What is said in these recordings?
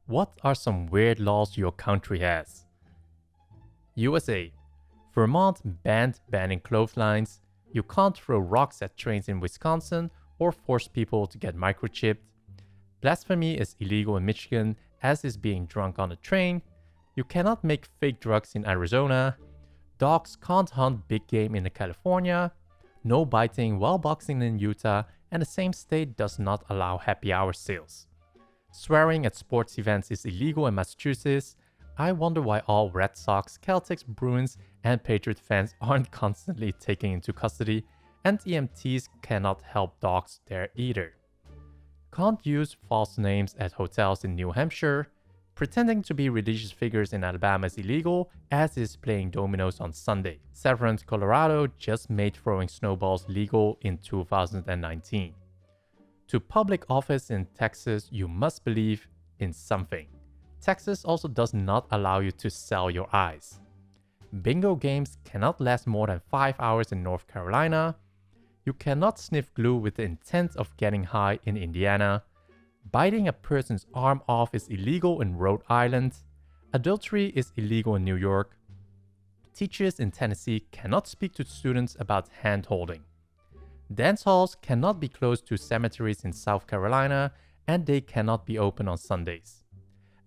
What are some weird laws your country has? USA. Vermont banned banning clotheslines. You can't throw rocks at trains in Wisconsin or force people to get microchipped. Blasphemy is illegal in Michigan, as is being drunk on a train. You cannot make fake drugs in Arizona. Dogs can't hunt big game in California. No biting while boxing in Utah, and the same state does not allow happy hour sales. Swearing at sports events is illegal in Massachusetts. I wonder why all Red Sox, Celtics, Bruins, and Patriot fans aren't constantly taken into custody, and EMTs cannot help dogs there either. Can't use false names at hotels in New Hampshire. Pretending to be religious figures in Alabama is illegal, as is playing dominoes on Sunday. Severance, Colorado just made throwing snowballs legal in 2019. To public office in Texas, you must believe in something. Texas also does not allow you to sell your eyes. Bingo games cannot last more than 5 hours in North Carolina. You cannot sniff glue with the intent of getting high in Indiana. Biting a person's arm off is illegal in Rhode Island. Adultery is illegal in New York. Teachers in Tennessee cannot speak to students about hand-holding. Dance halls cannot be closed to cemeteries in South Carolina, and they cannot be open on Sundays.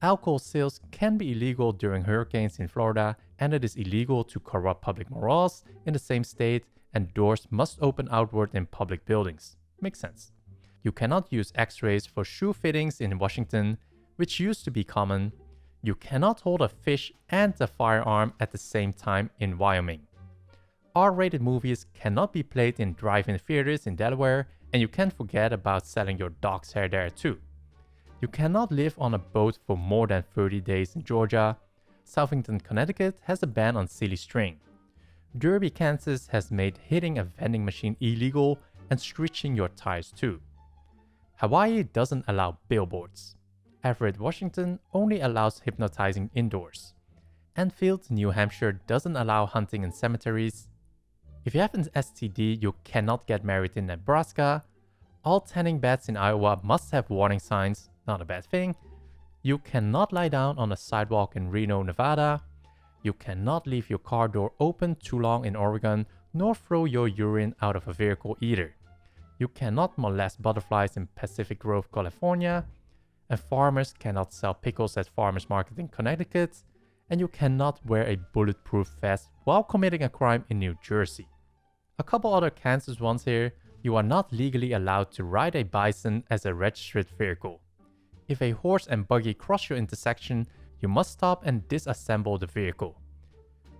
Alcohol sales can be illegal during hurricanes in Florida, and it is illegal to corrupt public morals in the same state, and doors must open outward in public buildings. Makes sense. You cannot use x-rays for shoe fittings in Washington, which used to be common. You cannot hold a fish and a firearm at the same time in Wyoming. R-rated movies cannot be played in drive-in theaters in Delaware, and you can't forget about selling your dog's hair there too. You cannot live on a boat for more than 30 days in Georgia. Southington, Connecticut has a ban on silly string. Derby, Kansas has made hitting a vending machine illegal and screeching your tires too. Hawaii doesn't allow billboards. Everett, Washington only allows hypnotizing indoors. Enfield, New Hampshire doesn't allow hunting in cemeteries. If you have an STD, you cannot get married in Nebraska. All tanning beds in Iowa must have warning signs, not a bad thing. You cannot lie down on a sidewalk in Reno, Nevada. You cannot leave your car door open too long in Oregon, nor throw your urine out of a vehicle either. You cannot molest butterflies in Pacific Grove, California. And farmers cannot sell pickles at farmers market in Connecticut. And you cannot wear a bulletproof vest while committing a crime in New Jersey. A couple other Kansas ones here. You are not legally allowed to ride a bison as a registered vehicle. If a horse and buggy cross your intersection, you must stop and disassemble the vehicle.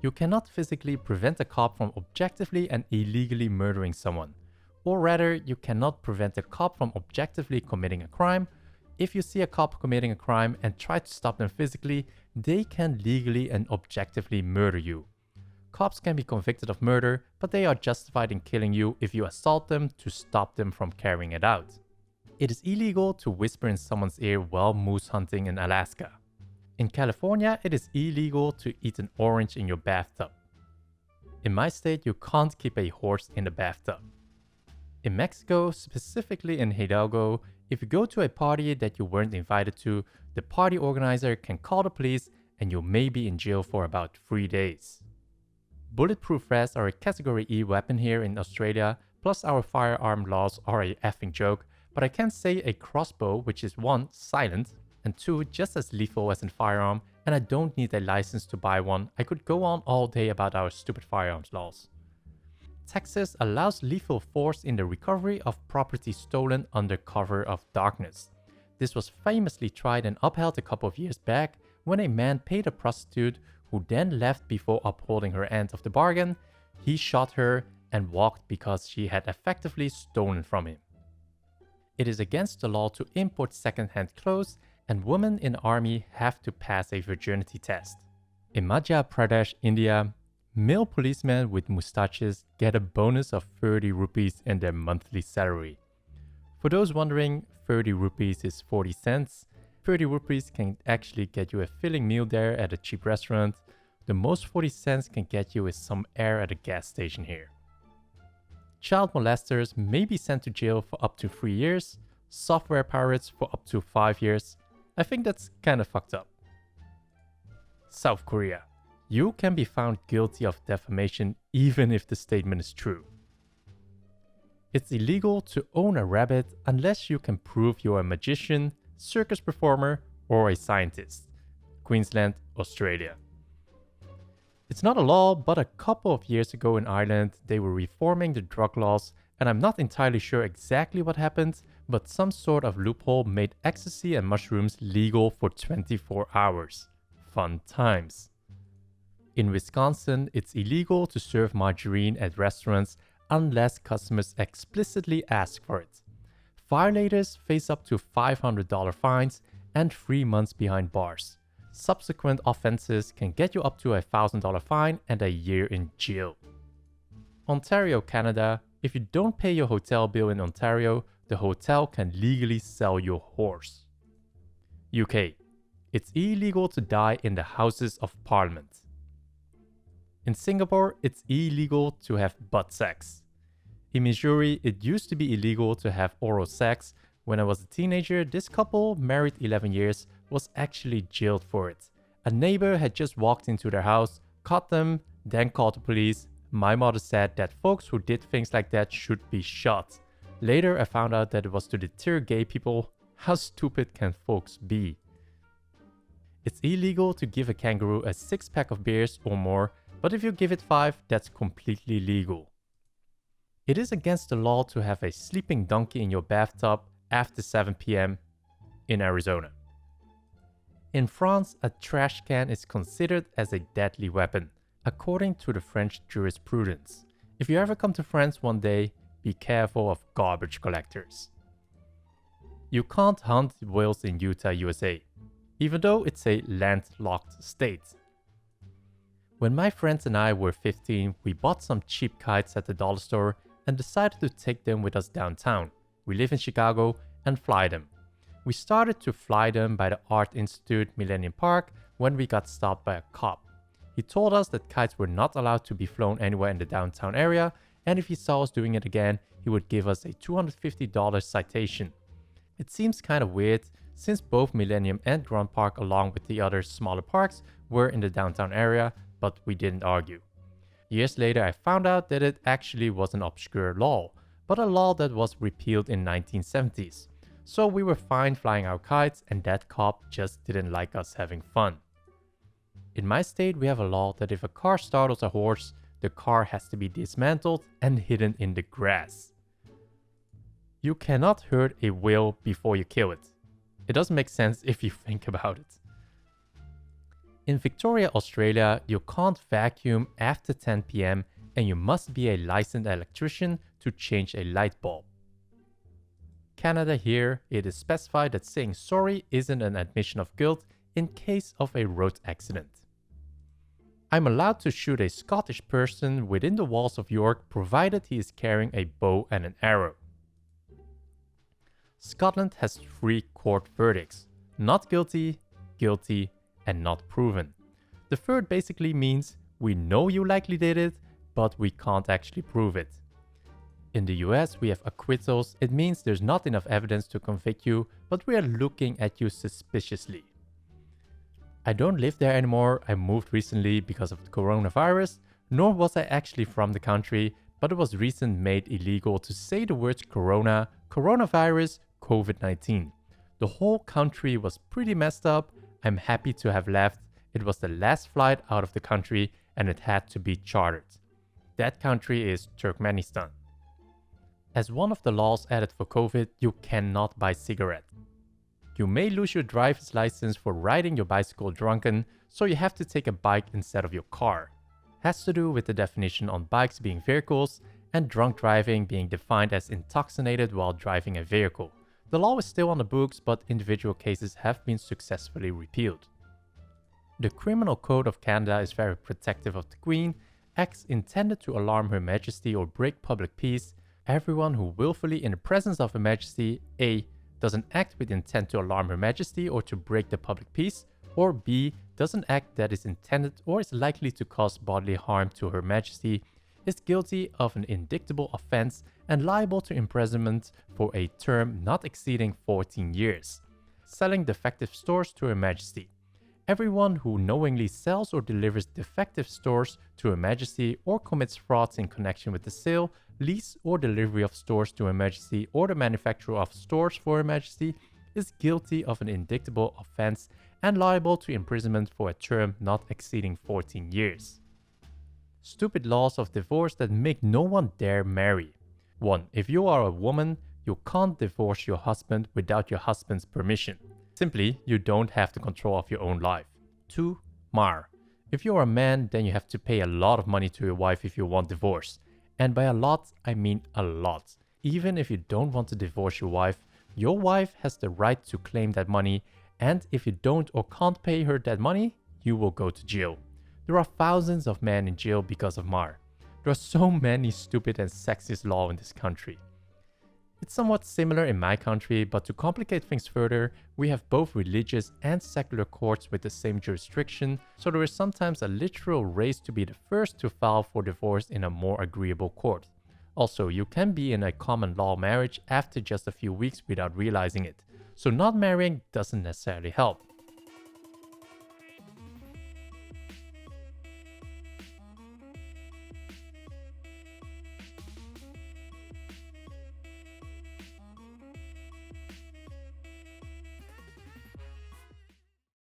You cannot physically prevent a cop from objectively and illegally murdering someone. Or rather, you cannot prevent a cop from objectively committing a crime. If you see a cop committing a crime and try to stop them physically, they can legally and objectively murder you. Cops can be convicted of murder, but they are justified in killing you if you assault them to stop them from carrying it out. It is illegal to whisper in someone's ear while moose hunting in Alaska. In California, it is illegal to eat an orange in your bathtub. In my state, you can't keep a horse in the bathtub. In Mexico, specifically in Hidalgo, if you go to a party that you weren't invited to, the party organizer can call the police and you may be in jail for about 3 days. Bulletproof vests are a Category E weapon here in Australia, plus our firearm laws are a effing joke, but I can say a crossbow, which is 1, silent, and 2, just as lethal as a firearm, and I don't need a license to buy one. I could go on all day about our stupid firearms laws. Texas allows lethal force in the recovery of property stolen under cover of darkness. This was famously tried and upheld a couple of years back when a man paid a prostitute who then left before upholding her end of the bargain. He shot her and walked because she had effectively stolen from him. It is against the law to import second-hand clothes, and women in the army have to pass a virginity test. In Madhya Pradesh, India, male policemen with mustaches get a bonus of 30 rupees in their monthly salary. For those wondering, 30 rupees is 40 cents. 30 rupees can actually get you a filling meal there at a cheap restaurant. The most 40 cents can get you is some air at a gas station here. Child molesters may be sent to jail for up to 3 years, software pirates for up to 5 years, I think that's kind of fucked up. South Korea. You can be found guilty of defamation even if the statement is true. It's illegal to own a rabbit unless you can prove you're a magician, circus performer, or a scientist. Queensland, Australia. It's not a law, but a couple of years ago in Ireland, they were reforming the drug laws, and I'm not entirely sure exactly what happened, but some sort of loophole made ecstasy and mushrooms legal for 24 hours. Fun times. In Wisconsin, it's illegal to serve margarine at restaurants unless customers explicitly ask for it. Violators face up to $500 fines and 3 months behind bars. Subsequent offenses can get you up to a $1,000 fine and a year in jail. Ontario, Canada. If you don't pay your hotel bill in Ontario, the hotel can legally sell your horse. UK. It's illegal to die in the Houses of Parliament. In Singapore, it's illegal to have butt sex. In Missouri, it used to be illegal to have oral sex. When I was a teenager, this couple, married 11 years, was actually jailed for it. A neighbor had just walked into their house, caught them, then called the police. My mother said that folks who did things like that should be shot. Later, I found out that it was to deter gay people. How stupid can folks be? It's illegal to give a kangaroo a 6-pack of beers or more, but if you give it 5, that's completely legal. It is against the law to have a sleeping donkey in your bathtub after 7 p.m. in Arizona. In France, a trash can is considered as a deadly weapon, according to the French jurisprudence. If you ever come to France one day, be careful of garbage collectors. You can't hunt whales in Utah, USA, even though it's a landlocked state. When my friends and I were 15, we bought some cheap kites at the dollar store and decided to take them with us downtown. We live in Chicago and fly them. We started to fly them by the Art Institute Millennium Park when we got stopped by a cop. He told us that kites were not allowed to be flown anywhere in the downtown area, and if he saw us doing it again, he would give us a $250 citation. It seems kind of weird since both Millennium and Grand Park along with the other smaller parks were in the downtown area, but we didn't argue. Years later, I found out that it actually was an obscure law, but a law that was repealed in 1970s. So we were fine flying our kites and that cop just didn't like us having fun. In my state, we have a law that if a car startles a horse, the car has to be dismantled and hidden in the grass. You cannot hurt a whale before you kill it. It doesn't make sense if you think about it. In Victoria, Australia, you can't vacuum after 10 p.m. and you must be a licensed electrician to change a light bulb. Canada, here, it is specified that saying sorry isn't an admission of guilt in case of a road accident. I'm allowed to shoot a Scottish person within the walls of York provided he is carrying a bow and an arrow. Scotland has 3 court verdicts: not guilty, guilty, and not proven. The third basically means we know you likely did it, but we can't actually prove it. In the US, we have acquittals. It means there's not enough evidence to convict you, but we are looking at you suspiciously. I don't live there anymore. I moved recently because of the coronavirus, nor was I actually from the country, but it was recently made illegal to say the words corona, coronavirus, COVID-19. The whole country was pretty messed up. I'm happy to have left. It was the last flight out of the country and it had to be chartered. That country is Turkmenistan. As one of the laws added for COVID, you cannot buy cigarettes. You may lose your driver's license for riding your bicycle drunken, so you have to take a bike instead of your car. Has to do with the definition on bikes being vehicles and drunk driving being defined as intoxicated while driving a vehicle. The law is still on the books, but individual cases have been successfully repealed. The Criminal Code of Canada is very protective of the Queen, acts intended to alarm Her Majesty or break public peace. Everyone who willfully in the presence of Her Majesty A. doesn't act with intent to alarm Her Majesty or to break the public peace, or B. doesn't act that is intended or is likely to cause bodily harm to Her Majesty, is guilty of an indictable offense and liable to imprisonment for a term not exceeding 14 years. selling defective stores to Her Majesty. Everyone who knowingly sells or delivers defective stores to Her Majesty or commits frauds in connection with the sale, lease, or delivery of stores to Her Majesty or the manufacture of stores for Her Majesty is guilty of an indictable offense and liable to imprisonment for a term not exceeding 14 years. Stupid laws of divorce that make no one dare marry. 1. If you are a woman, you can't divorce your husband without your husband's permission. Simply, you don't have the control of your own life. 2. Mahr. If you are a man, then you have to pay a lot of money to your wife if you want divorce. And by a lot, I mean a lot. Even if you don't want to divorce your wife has the right to claim that money, and if you don't or can't pay her that money, you will go to jail. There are thousands of men in jail because of Mahr. There are so many stupid and sexist laws in this country. It's somewhat similar in my country, but to complicate things further, we have both religious and secular courts with the same jurisdiction, so there is sometimes a literal race to be the first to file for divorce in a more agreeable court. Also, you can be in a common law marriage after just a few weeks without realizing it, so not marrying doesn't necessarily help.